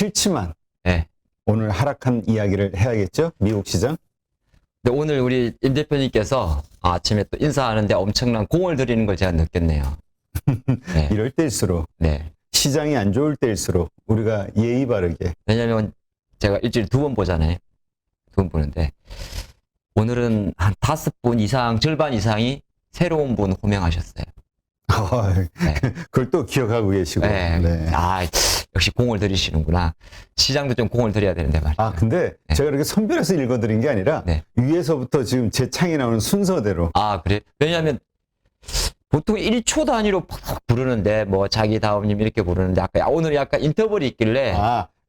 싫지만 네. 오늘 하락한 이야기를 해야겠죠? 미국 시장? 근데 오늘 우리 임 대표님께서 아침에 또 인사하는데 엄청난 공을 들이는 걸 제가 느꼈네요. 네. 이럴 때일수록 네. 시장이 안 좋을 때일수록 우리가 예의 바르게. 왜냐면 제가 일주일에 2번 보잖아요. 2번 보는데 오늘은 한 5분 이상, 절반 이상이 새로운 분 호명하셨어요. 네. 그걸 또 기억하고 계시고. 네. 네. 아, 역시 공을 들이시는구나. 시장도 좀 공을 들여야 되는데 말이에요. 아, 근데 네. 제가 이렇게 선별해서 읽어드린 게 아니라 네. 위에서부터 지금 제 창에 나오는 순서대로. 아, 그래? 왜냐하면 보통 1초 단위로 팍 부르는데 뭐 자기 다음님 이렇게 부르는데 아까 오늘 약간 인터벌이 있길래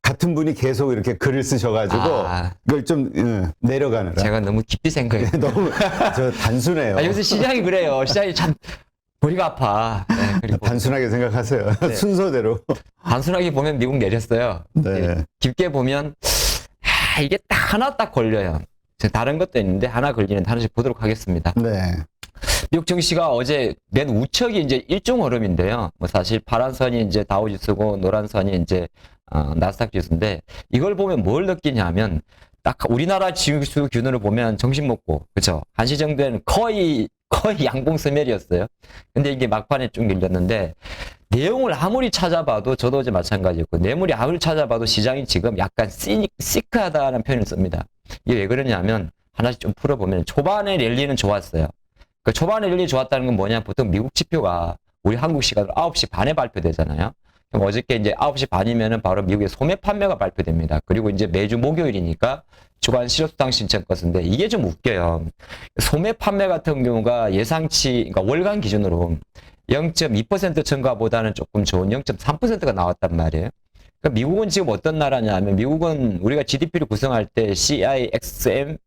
같은 분이 계속 이렇게 글을 쓰셔가지고 그걸 좀 내려가느라. 제가 너무 깊이 생각해요. 너무 저 단순해요. 요새 시장이 그래요. 시장이 참 머리가 아파. 네, 그리고 단순하게 생각하세요. 네. 순서대로. 단순하게 보면 미국 내렸어요. 네. 깊게 보면 이게 딱 하나 딱 걸려요. 다른 것도 있는데 하나 걸리는 하나씩 보도록 하겠습니다. 네. 미국 증시가 어제 맨 우측이 이제 일종 흐름인데요. 뭐 사실 파란 선이 이제 다우지수고 노란 선이 이제 나스닥 지수인데 이걸 보면 뭘 느끼냐면 딱 우리나라 지수 균으로 보면 정신 먹고 그렇죠. 1시 정도에는 거의 양봉스멜이었어요. 근데 이게 막판에 쭉 밀렸는데 내용을 아무리 찾아봐도 저도 어제 마찬가지였고 내용을 아무리 찾아봐도 시장이 지금 약간 시크하다는 표현을 씁니다. 이게 왜 그러냐면 하나씩 좀 풀어보면 초반에 랠리는 좋았어요. 그 초반에 랠리 좋았다는 건 뭐냐 보통 미국 지표가 우리 한국 시간으로 9시 반에 발표되잖아요. 그럼 어저께 이제 9시 반이면은 바로 미국의 소매 판매가 발표됩니다. 그리고 이제 매주 목요일이니까 주간 실업수당 신청 건수인데 이게 좀 웃겨요. 소매 판매 같은 경우가 예상치, 그러니까 월간 기준으로 0.2% 증가보다는 조금 좋은 0.3%가 나왔단 말이에요. 그러니까 미국은 지금 어떤 나라냐면 미국은 우리가 GDP를 구성할 때 CIXMG로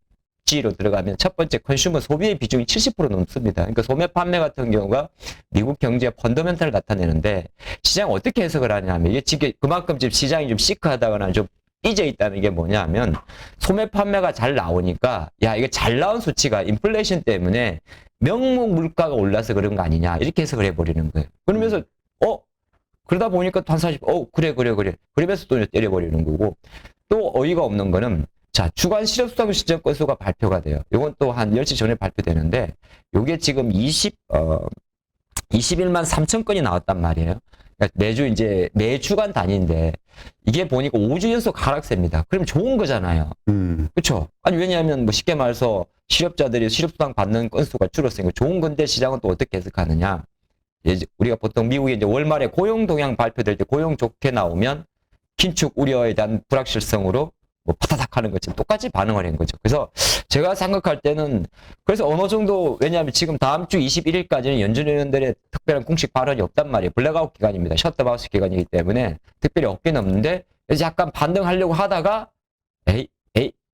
들어가면 첫 번째 컨슈머 소비의 비중이 70% 넘습니다. 그러니까 소매 판매 같은 경우가 미국 경제의 펀더멘탈을 나타내는데 시장 어떻게 해석을 하냐면 이게 지금 그만큼 지금 시장이 좀 시크하다거나 좀 삐져 있다는 게 뭐냐면 소매 판매가 잘 나오니까 야 이게 잘 나온 수치가 인플레이션 때문에 명목 물가가 올라서 그런 거 아니냐 이렇게 해석을 해버리는 거예요. 그러면서 그러다 보니까 한 40, 그래. 그러면서 또 때려버리는 거고 또 어이가 없는 거는 자, 주간 실업수당 신청 건수가 발표가 돼요. 이건 또 한 10시 전에 발표되는데 요게 지금 21만 3천 건이 나왔단 말이에요. 그러니까 매주간 단위인데 이게 보니까 5주 연속 하락세입니다. 그럼 좋은 거잖아요. 그렇죠? 아니 왜냐하면 뭐 쉽게 말해서 실업자들이 실업수당 받는 건수가 줄었으니까 좋은 건데 시장은 또 어떻게 해석하느냐? 이제 우리가 보통 미국에 이제 월말에 고용 동향 발표될 때 고용 좋게 나오면 긴축 우려에 대한 불확실성으로 뭐 파타닥 하는 것처럼 똑같이 반응을 한 거죠. 그래서 제가 생각할 때는 그래서 어느 정도 왜냐하면 지금 다음 주 21일까지는 연준위원들의 특별한 공식 발언이 없단 말이에요. 블랙아웃 기간입니다. 셧다운스 기간이기 때문에 특별히 없긴 없는데 그래서 약간 반등하려고 하다가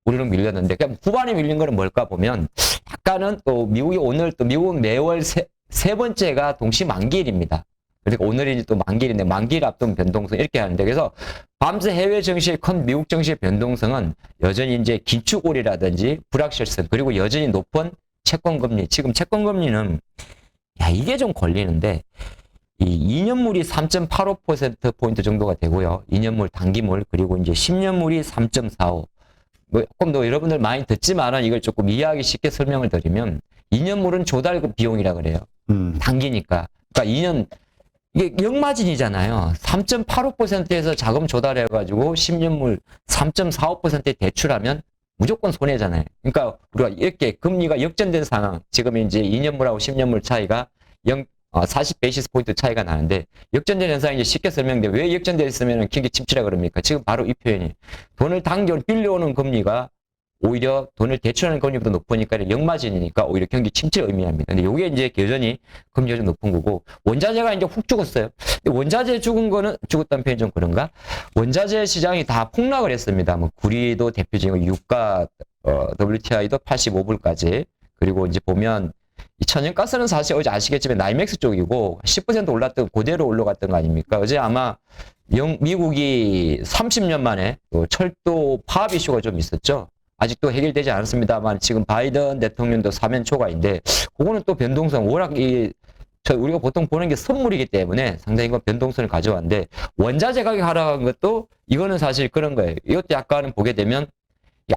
우리는 밀렸는데 그냥 후반에 밀린 거는 뭘까 보면 약간은 또 미국이 오늘 또 미국은 매월 세 번째가 동시 만기일입니다. 그러니까 오늘이 또 만기일인데 만기일 앞둔 변동성 이렇게 하는데 그래서 밤새 해외 증시의 미국 증시의 변동성은 여전히 이제 긴축우려라든지 불확실성 그리고 여전히 높은 채권금리 지금 채권금리는 이게 좀 걸리는데 이 2년물이 3.85% 정도가 되고요. 2년물 단기물 그리고 이제 10년물이 3.45 뭐 조금 더 여러분들 많이 듣지만 이걸 조금 이해하기 쉽게 설명을 드리면 2년물은 조달 비용이라 그래요. 단기니까. 그러니까 2년 이게 역마진이잖아요. 3.85%에서 자금 조달해가지고 10년물 3.45%에 대출하면 무조건 손해잖아요. 그러니까 우리가 이렇게 금리가 역전된 상황, 지금 이제 2년물하고 10년물 차이가 40베이시스 포인트 차이가 나는데 역전된 현상이 이제 쉽게 설명돼. 왜 역전되어 있으면 경기 침체라 그럽니까? 지금 바로 이 표현이 돈을 빌려오는 금리가 오히려 돈을 대출하는 금리보다 높으니까 역마진이니까 오히려 경기 침체를 의미합니다. 근데 요게 이제 여전히 금리가 좀 높은 거고 원자재가 이제 훅 죽었어요. 근데 원자재 죽었다는 표현이 좀 그런가? 원자재 시장이 다 폭락을 했습니다. 뭐 구리도 대표적인 유가 WTI도 85불까지 그리고 이제 보면 이 천연가스는 사실 어제 아시겠지만 나이맥스 쪽이고 10% 올랐던 그대로 올라갔던 거 아닙니까? 어제 아마 미국이 30년 만에 철도 파업 이슈가 좀 있었죠. 아직도 해결되지 않았습니다만 지금 바이든 대통령도 사면 초과인데 그거는 또 변동성 워낙 이 우리가 보통 보는 게 선물이기 때문에 상당히 이건 변동성을 가져왔는데 원자재 가격 하락한 것도 이거는 사실 그런 거예요. 이것도 약간은 보게 되면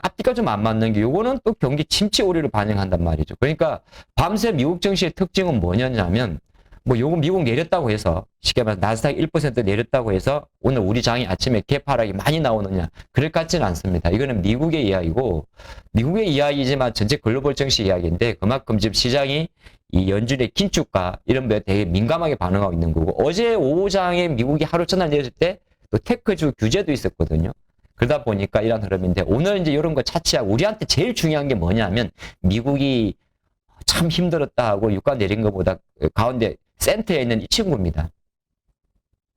앞뒤가 좀 안 맞는 게 요거는 또 경기 침체 우려를 반영한단 말이죠. 그러니까 밤새 미국 증시의 특징은 뭐냐면 뭐 요거 미국 내렸다고 해서 쉽게 말해서 나스닥 1% 내렸다고 해서 오늘 우리 장이 아침에 갭 하락이 많이 나오느냐 그럴 것 같지는 않습니다. 이거는 미국의 이야기고 미국의 이야기지만 전체 글로벌 증시 이야기인데 그만큼 지금 시장이 이 연준의 긴축과 이런 거에 되게 민감하게 반응하고 있는 거고 어제 오후 장에 미국이 하루 전날 내렸을 때 또 테크주 규제도 있었거든요. 그러다 보니까 이런 흐름인데 오늘 이제 이런 거 차치하고 우리한테 제일 중요한 게 뭐냐면 미국이 참 힘들었다 하고 유가 내린 것보다 가운데 센터에 있는 이 친구입니다.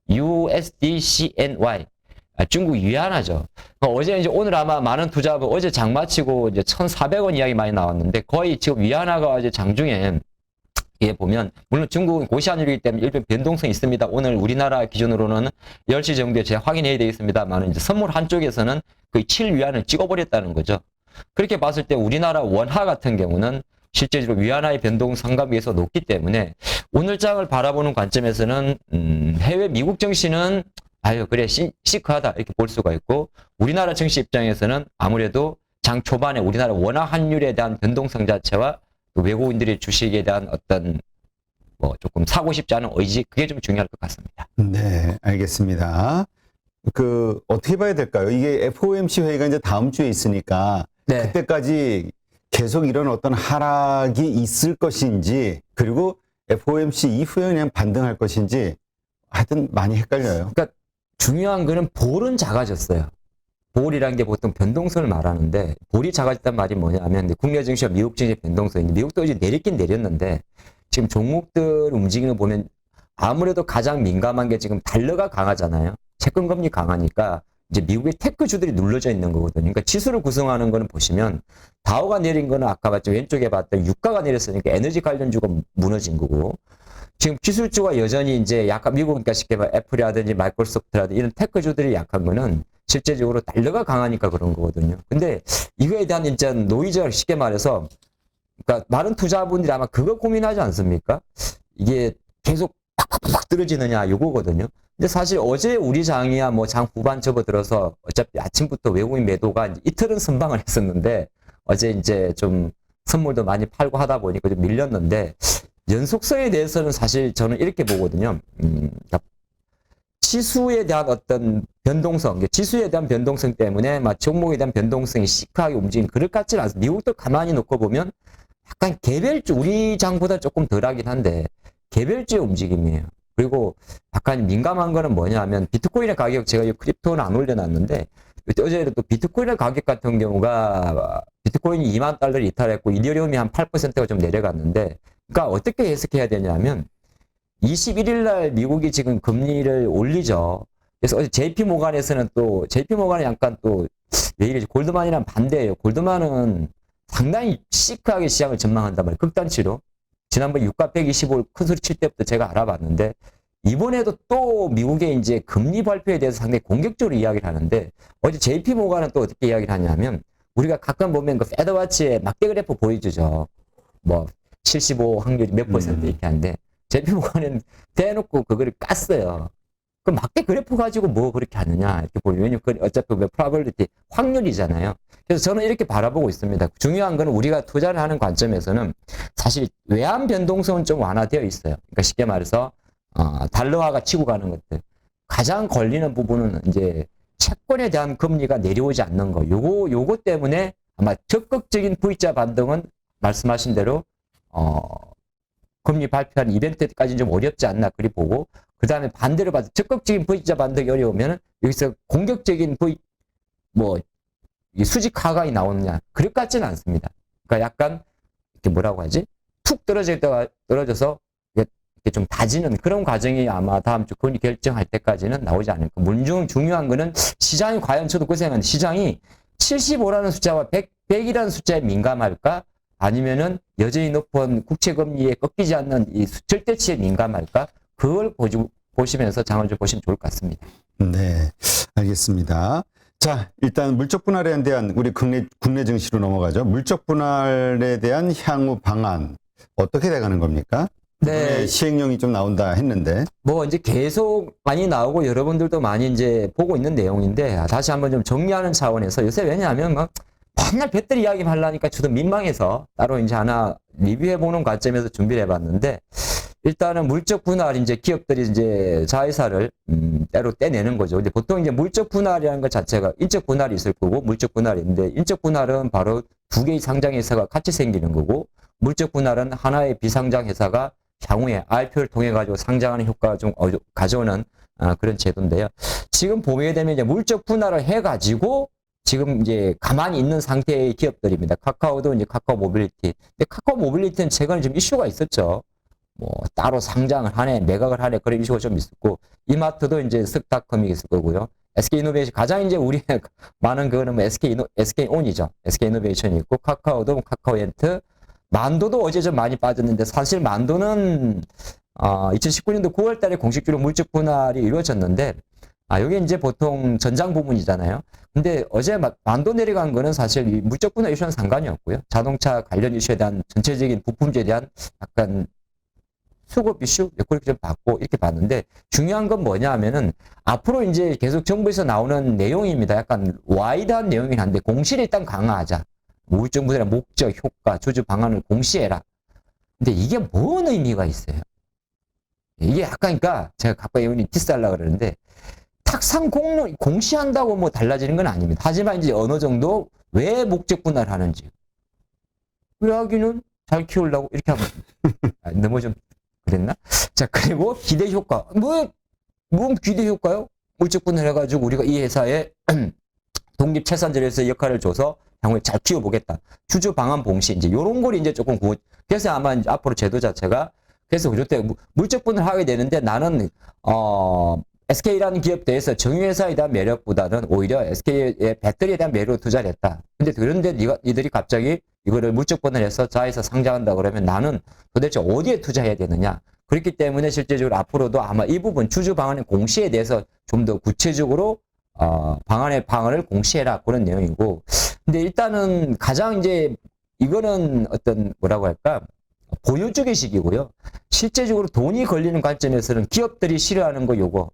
USDCNY. 중국 위안화죠. 어제 이제 오늘 아마 많은 투자분 어제 장 마치고 이제 1,400원 이야기 많이 나왔는데 거의 지금 위안화가 어제 장중에 예, 보면, 물론 중국은 고시환율이기 때문에 일부 변동성이 있습니다. 오늘 우리나라 기준으로는 10시 정도에 제가 확인해야 되겠습니다만, 이제 선물 한쪽에서는 거의 7위안을 찍어버렸다는 거죠. 그렇게 봤을 때 우리나라 원화 같은 경우는 실제로 위안화의 변동 상관비에서 높기 때문에 오늘 장을 바라보는 관점에서는, 해외 미국 증시는 아유, 그래, 시크하다. 이렇게 볼 수가 있고, 우리나라 증시 입장에서는 아무래도 장 초반에 우리나라 원화 환율에 대한 변동성 자체와 외국인들의 주식에 대한 어떤 뭐 조금 사고 싶지 않은 의지 그게 좀 중요할 것 같습니다. 네, 알겠습니다. 어떻게 봐야 될까요? 이게 FOMC 회의가 이제 다음 주에 있으니까 네. 그때까지 계속 이런 어떤 하락이 있을 것인지 그리고 FOMC 이후에 그냥 반등할 것인지 하여튼 많이 헷갈려요. 그러니까 중요한 거는 볼은 작아졌어요. 볼이라는 게 보통 변동성을 말하는데 볼이 작아졌단 말이 뭐냐면 국내 증시와 미국 증시의 변동성인데 미국도 이제 내렸긴 내렸는데 지금 종목들 움직이는 거 보면 아무래도 가장 민감한 게 지금 달러가 강하잖아요. 채권금리 강하니까 이제 미국의 테크주들이 눌러져 있는 거거든요. 그러니까 지수를 구성하는 거는 보시면 다우가 내린 거는 아까 봤죠. 왼쪽에 봤던 유가가 내렸으니까 에너지 관련주가 무너진 거고 지금 기술주가 여전히 이제 약간 미국 그러니까 쉽게 말해 애플이라든지 마이크로소프트라든지 이런 테크주들이 약한 거는 실제적으로 달러가 강하니까 그런 거거든요. 근데 이거에 대한 이제 노이즈가 쉽게 말해서 그러니까 많은 투자분들이 아마 그거 고민하지 않습니까? 이게 계속 팍팍팍 떨어지느냐 요거거든요. 근데 사실 어제 우리 장이야 뭐 장 후반 접어들어서 어차피 아침부터 외국인 매도가 이제 이틀은 선방을 했었는데 어제 이제 좀 선물도 많이 팔고 하다 보니까 좀 밀렸는데 연속성에 대해서는 사실 저는 이렇게 보거든요. 그러니까 지수에 대한 어떤 변동성, 지수에 대한 변동성 때문에 막 종목에 대한 변동성이 시크하게 움직이는 그럴 것 같지는 않습니다. 미국도 가만히 놓고 보면 약간 개별주, 우리 장보다 조금 덜하긴 한데 개별주의 움직임이에요. 그리고 약간 민감한 거는 뭐냐면 비트코인의 가격 제가 이 크립토는 안 올려놨는데 어제 또 비트코인의 가격 같은 경우가 비트코인이 2만 달러를 이탈했고 이더리움이 한 8%가 좀 내려갔는데 그러니까 어떻게 해석해야 되냐면 21일 날 미국이 지금 금리를 올리죠. 그래서 어제 JP 모간에서는 또 JP 모간은 약간 또 왜 이러지 골드만이랑 반대예요. 골드만은 상당히 시크하게 시장을 전망한단 말이에요. 극단치로. 지난번 유가 125를 큰 소리 칠 때부터 제가 알아봤는데 이번에도 또 미국의 이제 금리 발표에 대해서 상당히 공격적으로 이야기를 하는데 어제 JP 모간은 또 어떻게 이야기를 하냐면 우리가 가끔 보면 그 페드와치의 막대 그래프 보여주죠. 뭐 75 확률이 몇 퍼센트 이렇게 하는데 JP 모간은 대놓고 그거를 깠어요. 그럼 막대 그래프 가지고 뭐 그렇게 하느냐 이렇게 보면 왜냐면 어차피 프로버빌리티 확률이잖아요. 그래서 저는 이렇게 바라보고 있습니다. 중요한 거는 우리가 투자를 하는 관점에서는 사실 외환 변동성은 좀 완화되어 있어요. 그러니까 쉽게 말해서 달러화가 치고 가는 것들 가장 걸리는 부분은 이제 채권에 대한 금리가 내려오지 않는 거. 요거 때문에 아마 적극적인 V자 반등은 말씀하신 대로 금리 발표한 이벤트까지는 좀 어렵지 않나 그리 보고 그 다음에 반대로 봐서 적극적인 V자 반등이 어려우면 여기서 공격적인 수직 하강이 나오느냐 그럴 것 같지는 않습니다. 그러니까 약간 이렇게 뭐라고 하지? 툭 떨어져서 이렇게 좀 다지는 그런 과정이 아마 다음 주 금리 결정할 때까지는 나오지 않을까. 물론 중요한 거는 시장이 과연 저도 그 생각하는데 시장이 75라는 숫자와 100이라는 숫자에 민감할까? 아니면은 여전히 높은 국채금리에 꺾이지 않는 이 절대치에 민감할까? 그걸 보시면서 장을 좀 보시면 좋을 것 같습니다. 네, 알겠습니다. 자, 일단 물적 분할에 대한 우리 국내 증시로 넘어가죠. 물적 분할에 대한 향후 방안 어떻게 돼가는 겁니까? 이번에 시행령이 좀 나온다 했는데. 뭐 이제 계속 많이 나오고 여러분들도 많이 이제 보고 있는 내용인데 다시 한번 좀 정리하는 차원에서 요새 왜냐하면 막 맨날 배터리 이야기만 하려니까 저도 민망해서 따로 이제 하나 리뷰해보는 관점에서 준비를 해봤는데 일단은 물적 분할 이제 기업들이 이제 자회사를 때로 떼내는 거죠. 근데 보통 이제 물적 분할이라는 것 자체가 인적 분할이 있을 거고 물적 분할이 있는데 인적 분할은 바로 두 개의 상장 회사가 같이 생기는 거고 물적 분할은 하나의 비상장 회사가 향후에 IPO를 통해 가지고 상장하는 효과를 좀 가져오는 그런 제도인데요. 지금 보게 되면 이제 물적 분할을 해 가지고 지금 이제 가만히 있는 상태의 기업들입니다. 카카오도 이제 카카오 모빌리티. 근데 카카오 모빌리티는 최근에 좀 이슈가 있었죠. 뭐 따로 상장을 하네, 매각을 하네 그런 이슈가 좀 있었고 이마트도 이제 스탁컴이 있을 거고요. SK이노베이션 가장 이제 우리 많은 그거는 뭐 SK온이죠. SK이노베이션이 있고 카카오도 카카오엔트, 만도도 어제 좀 많이 빠졌는데 사실 만도는 2019년도 9월달에 공식적으로 물적 분할이 이루어졌는데 여기 이제 보통 전장 부문이잖아요. 근데 어제 만도 내려간 거는 사실 이 물적 분할 이슈와는 상관이 없고요. 자동차 관련 이슈에 대한 전체적인 부품주에 대한 약간 수급 이슈 그렇게 좀 봤고 이렇게 봤는데 중요한 건 뭐냐 하면은 앞으로 이제 계속 정부에서 나오는 내용입니다. 약간 와이드한 내용이긴 한데 공시를 일단 강화하자. 물적 분할의 목적, 효과, 주주 방안을 공시해라. 근데 이게 뭔 의미가 있어요? 이게 약간 그러니까 제가 가까이 의원님 디스하려고 그러는데 탁상 공시한다고 뭐 달라지는 건 아닙니다. 하지만 이제 어느 정도 왜 목적 분할을 하는지. 우리 아기는 잘 키우려고 이렇게 하면 너무 좀 그랬나? 자, 그리고 기대 효과. 뭔 기대 효과요? 물적 분할 해가지고 우리가 이 회사에 독립 채산제로서 역할을 줘서 향후에 잘 키워보겠다. 주주 방안 봉시, 이제 요런 걸 이제 조금 그래서 아마 이제 앞으로 제도 자체가 그래서 그때 물적 분할 하게 되는데 나는, SK라는 기업 대해서 정유회사에 대한 매력보다는 오히려 SK의 배터리에 대한 매력으로 투자를 했다. 근데 그런데 니들이 갑자기 이거를 물적 분할해서 자회사 상장한다 그러면 나는 도대체 어디에 투자해야 되느냐. 그렇기 때문에 실제적으로 앞으로도 아마 이 부분 주주 방안의 공시에 대해서 좀 더 구체적으로 방안을 공시해라 그런 내용이고. 근데 일단은 가장 이제 이거는 어떤 뭐라고 할까 보유주의식이고요. 실제적으로 돈이 걸리는 관점에서는 기업들이 싫어하는 거 요거.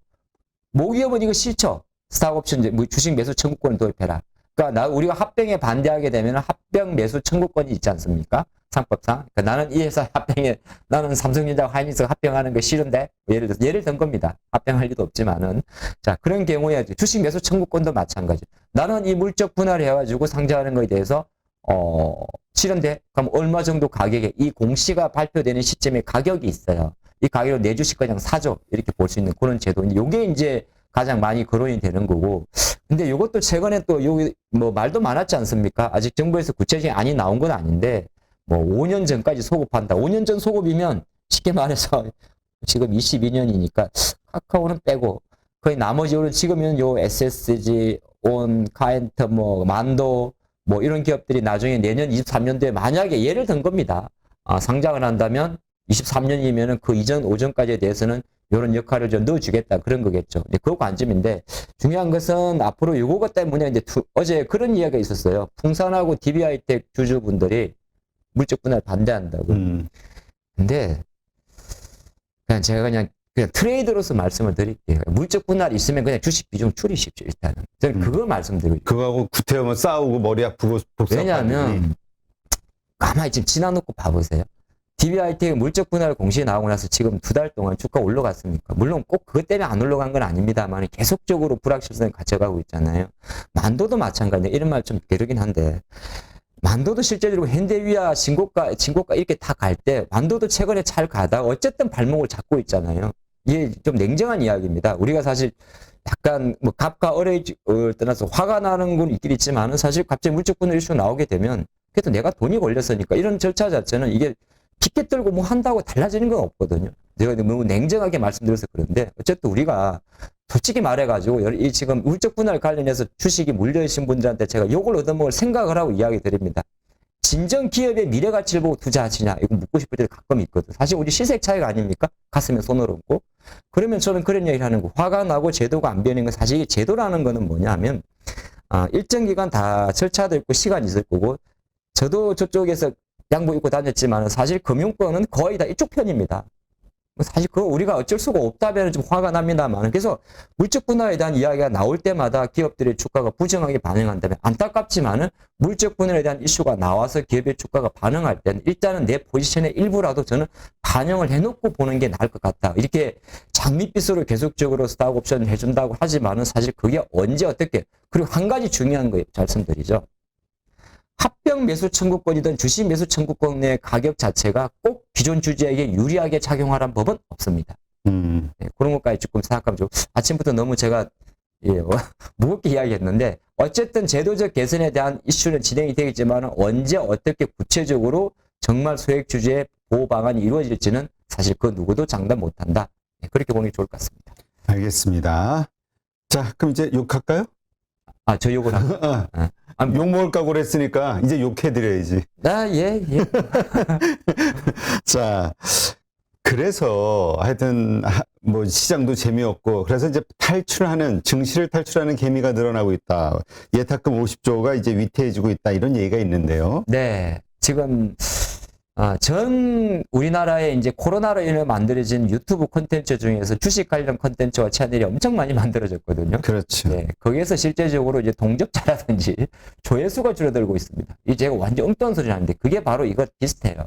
모기업은 이거 싫죠. 스탁옵션 주식 매수 청구권을 도입해라. 그러니까 우리가 합병에 반대하게 되면 합병 매수 청구권이 있지 않습니까? 상법상. 그러니까 나는 이 회사 합병에 나는 삼성전자와 하이닉스가 합병하는 거 싫은데 예를 든 겁니다. 합병할 리도 없지만은 자 그런 경우에 주식 매수 청구권도 마찬가지. 나는 이 물적 분할을 해가지고 상장하는 거에 대해서 싫은데 그럼 얼마 정도 가격에 이 공시가 발표되는 시점에 가격이 있어요. 이 가격으로 내 주식 그냥 사줘 이렇게 볼 수 있는 그런 제도인데 요게 이제 가장 많이 거론이 되는 거고. 근데 이것도 최근에 또 여기 뭐 말도 많았지 않습니까? 아직 정부에서 구체적인 안이 나온 건 아닌데 뭐 5년 전까지 소급한다. 5년 전 소급이면 쉽게 말해서 지금 22년이니까 카카오는 빼고 거의 나머지 지금은 요 SSG, 온, 카엔트, 뭐 만도 뭐 이런 기업들이 나중에 내년 23년도에 만약에 예를 든 겁니다. 상장을 한다면 23년이면은 그 이전 오전까지에 대해서는 이런 역할을 좀 넣어주겠다 그런 거겠죠. 근데 그 관점인데 중요한 것은 앞으로 요거 때문에 이제 어제 그런 이야기가 있었어요. 풍산하고 DB하이텍 주주분들이 물적 분할 반대한다고. 근데 그냥 제가 그냥 트레이드로서 말씀을 드릴게요. 물적 분할이 있으면 그냥 주식 비중 줄이십시오 일단은. 저는 그거 말씀드리고. 그거하고 구태하면 싸우고 머리 아프고 복잡하니. 왜냐하면 가만히 지금 지나놓고 봐보세요. DB하이텍 물적 분할 공시에 나오고 나서 지금 2달 동안 주가 올라갔습니까? 물론 꼭 그것 때문에 안 올라간 건 아닙니다만 계속적으로 불확실성을 가져가고 있잖아요. 만도도 마찬가지인데 이런 말 좀 게으르긴 한데 만도도 실제적으로 현대위와 진고가 이렇게 다 갈 때 만도도 최근에 잘 가다가 어쨌든 발목을 잡고 있잖아요. 이게 좀 냉정한 이야기입니다. 우리가 사실 약간 뭐 갑과 을을 떠나서 화가 나는 건 있긴 있지만은 사실 갑자기 물적 분할 이슈가 나오게 되면 그래도 내가 돈이 걸렸으니까 이런 절차 자체는 이게 피켓 들고 뭐 한다고 달라지는 건 없거든요. 제가 너무 냉정하게 말씀드려서 그런데 어쨌든 우리가 솔직히 말해가지고 이 지금 물적 분할 관련해서 주식이 물려있신 분들한테 제가 욕을 얻어먹을 생각을 하고 이야기 드립니다. 진정 기업의 미래 가치를 보고 투자하시냐 이거 묻고 싶을 때도 가끔 있거든. 사실 우리 시색 차이가 아닙니까? 가슴에 손을 얹고. 그러면 저는 그런 얘기를 하는 거. 화가 나고 제도가 안 변하는 건 사실 이게 제도라는 거는 뭐냐 하면 일정 기간 다 절차도 있고 시간이 있을 거고 저도 저쪽에서 양복 입고 다녔지만 사실 금융권은 거의 다 이쪽 편입니다. 사실 그거 우리가 어쩔 수가 없다면 좀 화가 납니다만, 그래서 물적 분할에 대한 이야기가 나올 때마다 기업들의 주가가 부정하게 반응한다면 안타깝지만은 물적 분할에 대한 이슈가 나와서 기업의 주가가 반응할 때는 일단은 내 포지션의 일부라도 저는 반영을 해놓고 보는 게 나을 것 같다. 이렇게 장밋빛으로 계속적으로 스탁 옵션 해준다고 하지만은 사실 그게 언제 어떻게, 그리고 한 가지 중요한 거 말씀드리죠. 합병 매수 청구권이든 주식 매수 청구권의 가격 자체가 꼭 기존 주주에게 유리하게 작용하라는 법은 없습니다. 네, 그런 것까지 조금 생각하면 좀 아침부터 너무 제가 무겁게 이야기했는데, 어쨌든 제도적 개선에 대한 이슈는 진행이 되겠지만 언제 어떻게 구체적으로 정말 소액 주주의 보호 방안이 이루어질지는 사실 그 누구도 장담 못한다. 네, 그렇게 보는 게 좋을 것 같습니다. 알겠습니다. 자, 그럼 이제 욕할까요? 저 욕을 하고. 욕 먹을 각오를 했으니까 이제 욕해드려야지. 예. 자, 그래서 하여튼 뭐 시장도 재미없고, 그래서 이제 증시를 탈출하는 개미가 늘어나고 있다. 예탁금 50조가 이제 위태해지고 있다. 이런 얘기가 있는데요. 네. 지금 전 우리나라에 이제 코로나로 인해 만들어진 유튜브 콘텐츠 중에서 주식 관련 콘텐츠와 채널이 엄청 많이 만들어졌거든요. 그렇죠. 네, 거기에서 실제적으로 이제 동접자라든지 조회수가 줄어들고 있습니다. 이 제가 완전 엉뚱한 소리 하는데 그게 바로 이거 비슷해요.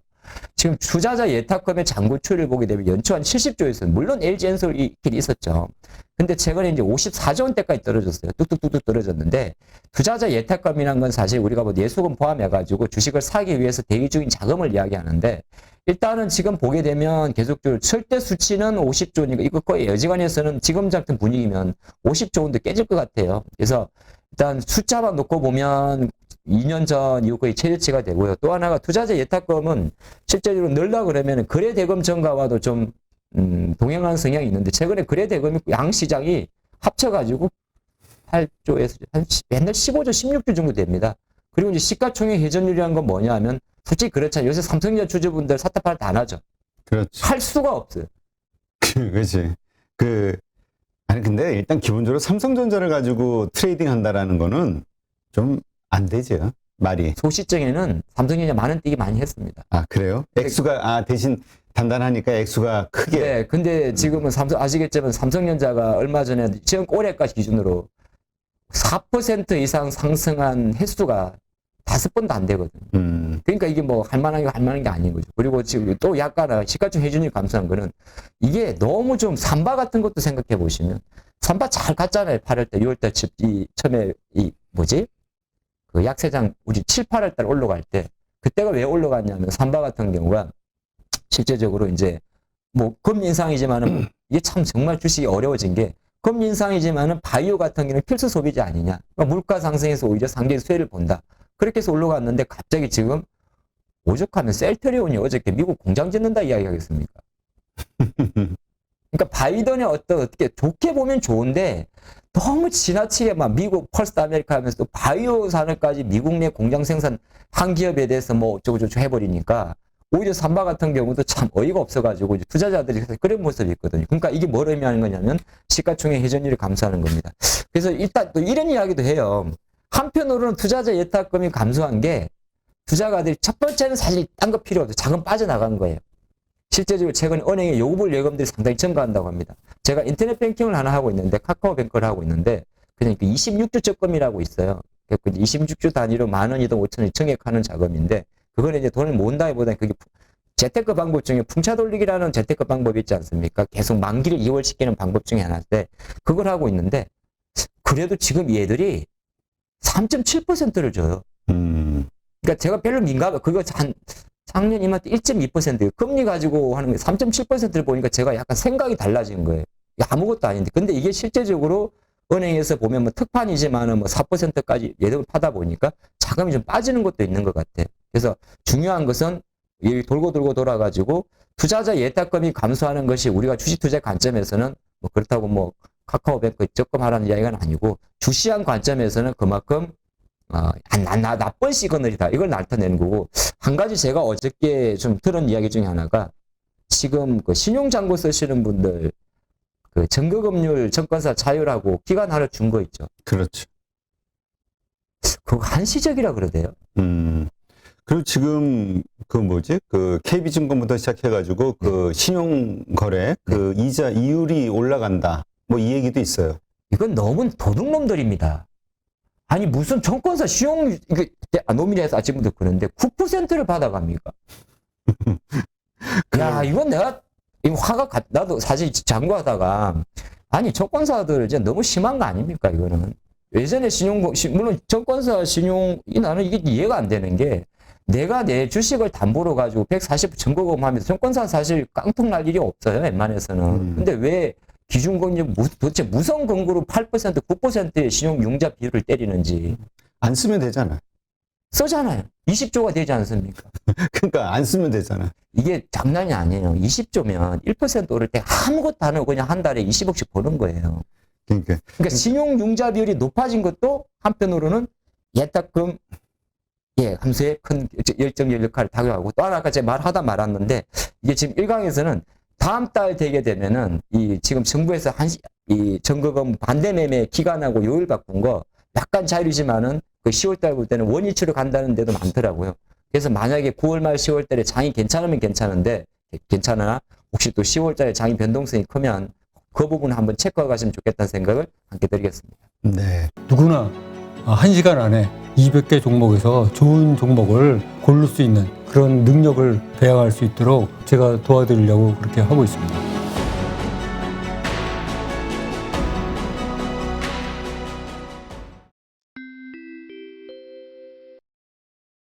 지금 투자자 예탁금의 잔고추를 보게 되면 연초 한 70조였어요. 물론 LG엔솔이 있긴 있었죠. 근데 최근에 이제 54조 원대까지 떨어졌어요. 뚝뚝뚝뚝 떨어졌는데, 투자자 예탁금이란 건 사실 우리가 뭐 예수금 포함해가지고 주식을 사기 위해서 대기 중인 자금을 이야기하는데, 일단은 지금 보게 되면 계속적으로 절대 수치는 50조니까 이거 거의 여지간해서는 지금 같은 분위기면 50조 원도 깨질 것 같아요. 그래서 일단 숫자만 놓고 보면 2년 전 이후 거의 최저치가 되고요. 또 하나가 투자자 예탁금은 실제로 늘려 그러면 거래대금 증가와도 좀 동행하는 성향이 있는데, 최근에 거래대금이 양 시장이 합쳐가지고 8조에서 한 맨날 15조, 16조 정도 됩니다. 그리고 이제 시가총액 회전율이라는 건 뭐냐 하면, 솔직히 그렇잖아요. 요새 삼성전자 주주분들 사태 팔 다 나죠. 그렇죠. 할 수가 없어요. 그렇지. 아니, 근데 일단 기본적으로 삼성전자를 가지고 트레이딩 한다라는 거는 좀 안 되죠. 말이. 소시적에는 삼성전자 많은 뛰기 많이 했습니다. 그래요? 액수가, 대신 단단하니까 액수가 크게. 네, 근데 지금은 아시겠지만 삼성전자가 얼마 전에 지금 올해까지 기준으로 4% 이상 상승한 횟수가 5번도 안 되거든요. 그러니까 이게 뭐 할 만한 게 아닌 거죠. 그리고 지금 또 약간 시가총 회전율 감소한 거는, 이게 너무 좀 삼바 같은 것도 생각해 보시면, 삼바 잘 갔잖아요. 8월 달, 6월 달 처음에 그 약세장 우리 7, 8월 달 올라갈 때, 그때가 왜 올라갔냐면 삼바 같은 경우가 실제적으로 이제 뭐 금리 인상이지만은 이게 참 정말 주식이 어려워진 게, 금리 인상이지만은 바이오 같은 경우는 필수 소비자 아니냐. 그러니까 물가 상승에서 오히려 상대의 수혜를 본다. 그렇게 해서 올라갔는데, 갑자기 지금 오죽하면 셀트리온이 어저께 미국 공장 짓는다 이야기 하겠습니까? 그러니까 바이든의 어떻게 좋게 보면 좋은데, 너무 지나치게 막 미국 펄스트 아메리카 하면서 또 바이오 산업까지 미국 내 공장 생산 한 기업에 대해서 뭐 어쩌고저쩌고 해버리니까, 오히려 삼바 같은 경우도 참 어이가 없어가지고 이제 투자자들이 그런 모습이 있거든요. 그러니까 이게 뭘 의미하는 거냐면 시가총액 회전율이 감소하는 겁니다. 그래서 일단 또 이런 이야기도 해요. 한편으로는 투자자 예탁금이 감소한 게, 투자가들이 첫 번째는 사실 딴 거 필요 없어요. 자금 빠져나간 거예요. 실제적으로 최근 은행의 요구불 예금들이 상당히 증가한다고 합니다. 제가 인터넷 뱅킹을 하나 하고 있는데, 카카오뱅크를 하고 있는데, 그냥 26주 적금이라고 있어요. 26주 단위로 10,000원이든 5,000원이 증액하는 자금인데, 그거는 이제 돈을 모은다기보다는 그게 재테크 방법 중에 풍차 돌리기라는 재테크 방법이 있지 않습니까? 계속 만기를 이월시키는 방법 중에 하나인데, 그걸 하고 있는데, 그래도 지금 얘들이 3.7%를 줘요. 그러니까 제가 별로 그거 작년 이맘때 1.2%예요. 금리 가지고 하는 게 3.7%를 보니까 제가 약간 생각이 달라진 거예요. 아무것도 아닌데. 근데 이게 실제적으로 은행에서 보면 뭐 특판이지만은 뭐 4%까지 예금을 파다 보니까 자금이 좀 빠지는 것도 있는 것 같아요. 그래서 중요한 것은 이 돌고 돌아가지고 투자자 예탁금이 감소하는 것이 우리가 주식 투자 관점에서는 뭐 그렇다고 뭐 카카오뱅크 적금하라는 이야기가 아니고, 주시한 관점에서는 그만큼 나쁜 시그널이다. 이걸 나타내는 거고, 한 가지 제가 어저께 좀 들은 이야기 중에 하나가, 지금 그 신용잔고 쓰시는 분들 그 증거금융 증권사 자율하고 기간 하나 준 거 있죠. 그렇죠. 그거 한시적이라 그러대요. 그리고 지금 그 뭐지? 그 KB증권부터 시작해가지고 그 신용거래 그 이자 이율이 올라간다. 뭐 이 얘기도 있어요. 이건 너무 도둑놈들입니다. 아니 무슨 정권사 신용 이게 노미네에서 아침부터 그러는데 9%를 받아갑니까? 야 이건 내가 이거 화가 나도 사실 장구하다가 아니 정권사들 이제 너무 심한 거 아닙니까 이거는. 예전에 물론 정권사 신용이 나는 이게 이해가 안 되는 게 내가 내 주식을 담보로 가지고 140 증거금하면서 정권사 사실 깡통 날 일이 없어요 웬만해서는. 근데 왜 기준금리 도대체 무슨 근거로 8% 9%의 신용 융자 비율을 때리는지 안 쓰면 되잖아. 쓰잖아요. 20조가 되지 않습니까? 그러니까 안 쓰면 되잖아. 이게 장난이 아니에요. 20조면 1% 오를 때 아무것도 안 하고 그냥 한 달에 20억씩 버는 거예요. 그러니까 신용 융자 비율이 높아진 것도 한편으로는 예탁금 함수에 큰 열정적 역할을 작용하고 또 하나 아까 제가 말하다 말았는데 이게 지금 1강에서는 다음 달 되게 되면은 이 지금 정부에서 이 전거금 반대 매매 기간하고 요일 바꾼 거 약간 자유이지만은 그 10월 달 볼 때는 원위치로 간다는 데도 많더라고요. 그래서 만약에 9월 말 10월 달에 장이 괜찮으면 괜찮은데 괜찮으나 혹시 또 10월 달에 장이 변동성이 크면 그 부분 한번 체크해 가시면 좋겠다는 생각을 함께 드리겠습니다. 네. 누구나 1시간 안에 200개 종목에서 좋은 종목을 고를 수 있는 그런 능력을 배양할 수 있도록 제가 도와드리려고 그렇게 하고 있습니다.